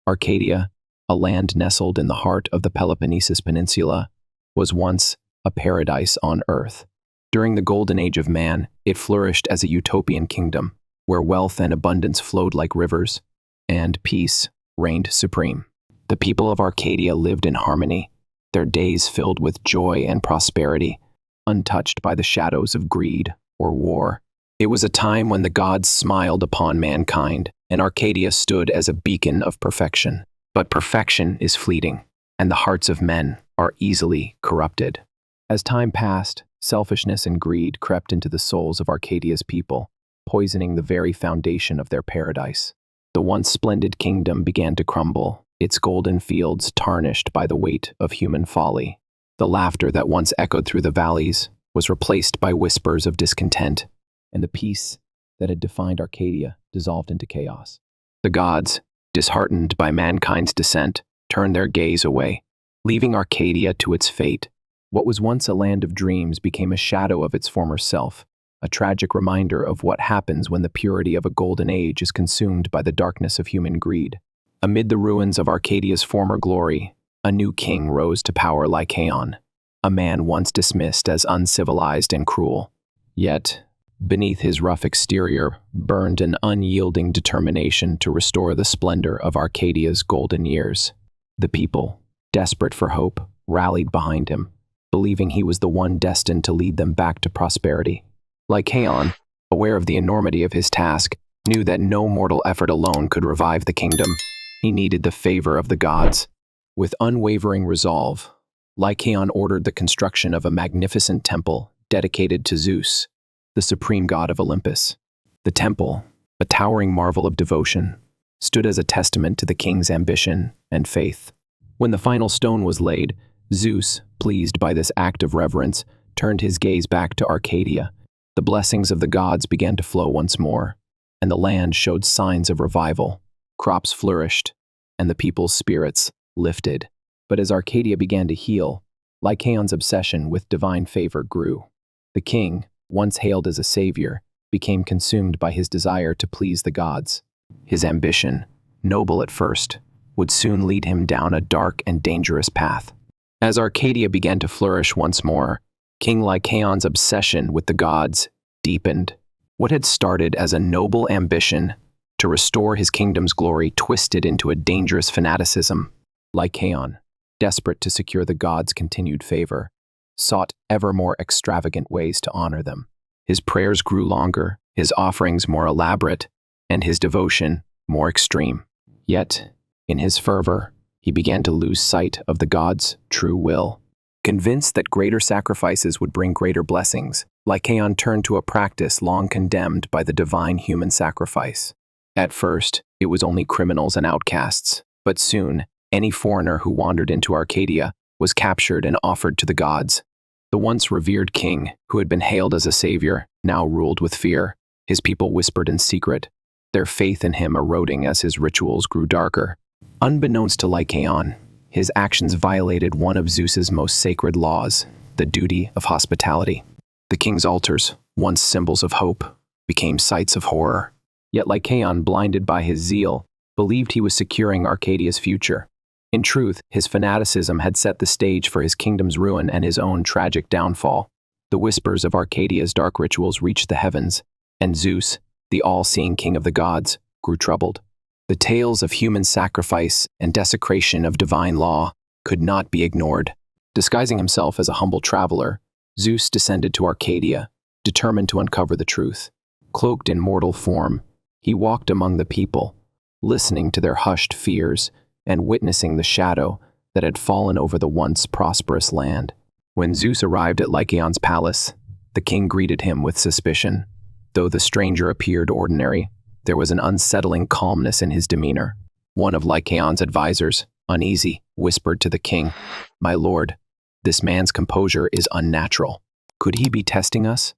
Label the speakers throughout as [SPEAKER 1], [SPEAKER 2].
[SPEAKER 1] Arcadia, a land nestled in the heart of the Peloponnesus Peninsula, was once a paradise on earth. During the golden age of man, it flourished as a utopian kingdom, where wealth and abundance flowed like rivers, and peace reigned supreme. The people of Arcadia lived in harmony, their days filled with joy and prosperity, untouched by the shadows of greed or war. It was a time when the gods smiled upon mankind, and Arcadia stood as a beacon of perfection. But perfection is fleeting, and the hearts of men are easily corrupted. As time passed, selfishness and greed crept into the souls of Arcadia's people, poisoning the very foundation of their paradise. The once splendid kingdom began to crumble, its golden fields tarnished by the weight of human folly. The laughter that once echoed through the valleys was replaced by whispers of discontent, and the peace that had defined Arcadia dissolved into chaos. The gods, disheartened by mankind's descent, turned their gaze away, leaving Arcadia to its fate. What was once a land of dreams became a shadow of its former self, a tragic reminder of what happens when the purity of a golden age is consumed by the darkness of human greed. Amid the ruins of Arcadia's former glory, a new king rose to power, Lycaon, a man once dismissed as uncivilized and cruel. Yet, beneath his rough exterior burned an unyielding determination to restore the splendor of Arcadia's golden years. The people, desperate for hope, rallied behind him, believing he was the one destined to lead them back to prosperity. Lycaon, aware of the enormity of his task, knew that no mortal effort alone could revive the kingdom. He needed the favor of the gods. With unwavering resolve, Lycaon ordered the construction of a magnificent temple dedicated to Zeus, the supreme god of Olympus. The temple, a towering marvel of devotion, stood as a testament to the king's ambition and faith. When the final stone was laid, Zeus, pleased by this act of reverence, turned his gaze back to Arcadia. The blessings of the gods began to flow once more, and the land showed signs of revival. Crops flourished, and the people's spirits lifted. But as Arcadia began to heal, Lycaon's obsession with divine favor grew. The king, once hailed as a savior, became consumed by his desire to please the gods. His ambition, noble at first, would soon lead him down a dark and dangerous path. As Arcadia began to flourish once more, King Lycaon's obsession with the gods deepened. What had started as a noble ambition to restore his kingdom's glory twisted into a dangerous fanaticism. Lycaon, desperate to secure the gods' continued favor, sought ever more extravagant ways to honor them. His prayers grew longer, his offerings more elaborate, and his devotion more extreme. Yet, in his fervor, he began to lose sight of the gods' true will. Convinced that greater sacrifices would bring greater blessings, Lycaon turned to a practice long condemned by the divine human sacrifice. At first, it was only criminals and outcasts, but soon, any foreigner who wandered into Arcadia was captured and offered to the gods. The once revered king, who had been hailed as a savior, now ruled with fear. His people whispered in secret, their faith in him eroding as his rituals grew darker. Unbeknownst to Lycaon, his actions violated one of Zeus's most sacred laws, the duty of hospitality. The king's altars, once symbols of hope, became sites of horror. Yet Lycaon, blinded by his zeal, believed he was securing Arcadia's future. In truth, his fanaticism had set the stage for his kingdom's ruin and his own tragic downfall. The whispers of Arcadia's dark rituals reached the heavens, and Zeus, the all-seeing king of the gods, grew troubled. The tales of human sacrifice and desecration of divine law could not be ignored. Disguising himself as a humble traveler, Zeus descended to Arcadia, determined to uncover the truth. Cloaked in mortal form, he walked among the people, listening to their hushed fears and witnessing the shadow that had fallen over the once prosperous land. When Zeus arrived at Lycaon's palace, the king greeted him with suspicion. Though the stranger appeared ordinary, there was an unsettling calmness in his demeanor. One of Lycaon's advisors, uneasy, whispered to the king, "My lord, this man's composure is unnatural. Could he be testing us,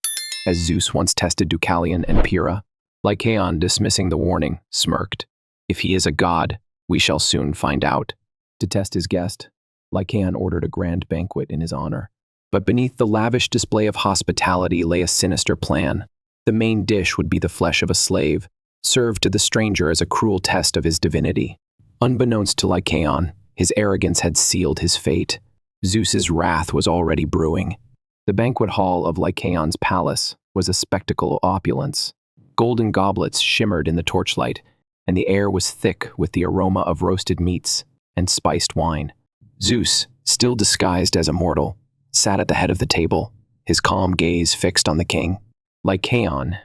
[SPEAKER 1] as Zeus once tested Deucalion and Pyrrha?" Lycaon, dismissing the warning, smirked. "If he is a god, we shall soon find out." To test his guest, Lycaon ordered a grand banquet in his honor. But beneath the lavish display of hospitality lay a sinister plan. The main dish would be the flesh of a slave, served to the stranger as a cruel test of his divinity. Unbeknownst to Lycaon, his arrogance had sealed his fate. Zeus's wrath was already brewing. The banquet hall of Lycaon's palace was a spectacle of opulence. Golden goblets shimmered in the torchlight, and the air was thick with the aroma of roasted meats and spiced wine. Zeus, still disguised as a mortal, sat at the head of the table, his calm gaze fixed on the king. Lycaon,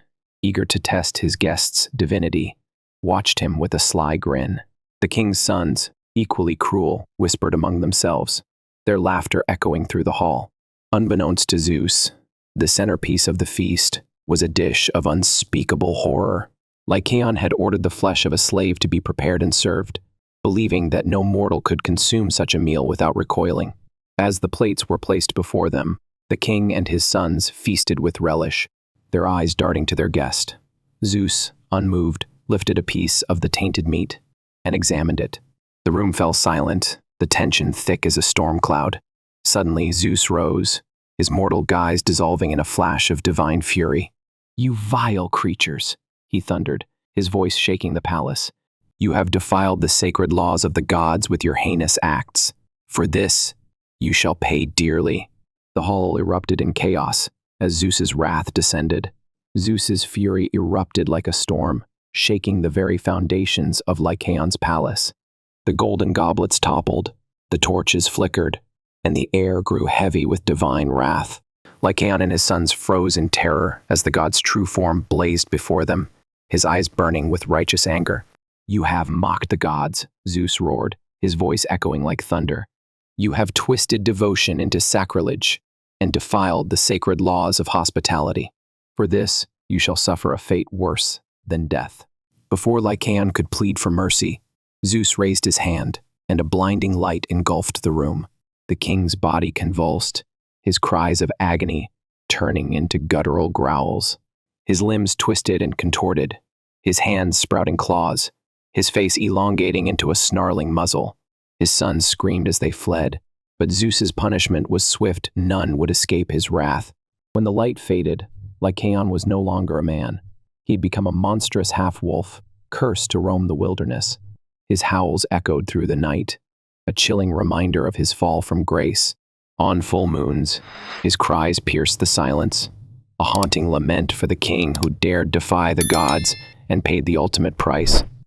[SPEAKER 1] eager to test his guest's divinity, watched him with a sly grin. The king's sons, equally cruel, whispered among themselves, their laughter echoing through the hall. Unbeknownst to Zeus, the centerpiece of the feast was a dish of unspeakable horror. Lycaon had ordered the flesh of a slave to be prepared and served, believing that no mortal could consume such a meal without recoiling. As the plates were placed before them, the king and his sons feasted with relish, their eyes darting to their guest. Zeus, unmoved, lifted a piece of the tainted meat and examined it. The room fell silent, the tension thick as a storm cloud. Suddenly, Zeus rose, his mortal guise dissolving in a flash of divine fury. "You vile creatures," he thundered, his voice shaking the palace. "You have defiled the sacred laws of the gods with your heinous acts. For this, you shall pay dearly." The hall erupted in chaos as Zeus's wrath descended. Zeus's fury erupted like a storm, shaking the very foundations of Lycaon's palace. The golden goblets toppled, the torches flickered, and the air grew heavy with divine wrath. Lycaon and his sons froze in terror as the god's true form blazed before them, his eyes burning with righteous anger. "You have mocked the gods," Zeus roared, his voice echoing like thunder. "You have twisted devotion into sacrilege and defiled the sacred laws of hospitality. For this, you shall suffer a fate worse than death." Before Lycaon could plead for mercy, Zeus raised his hand, and a blinding light engulfed the room. The king's body convulsed, his cries of agony turning into guttural growls. His limbs twisted and contorted, his hands sprouting claws, his face elongating into a snarling muzzle. His sons screamed as they fled, but Zeus's punishment was swift. None would escape his wrath. When the light faded, Lycaon was no longer a man. He'd become a monstrous half-wolf, cursed to roam the wilderness. His howls echoed through the night, a chilling reminder of his fall from grace. On full moons, his cries pierced the silence, a haunting lament for the king who dared defy the gods and paid the ultimate price.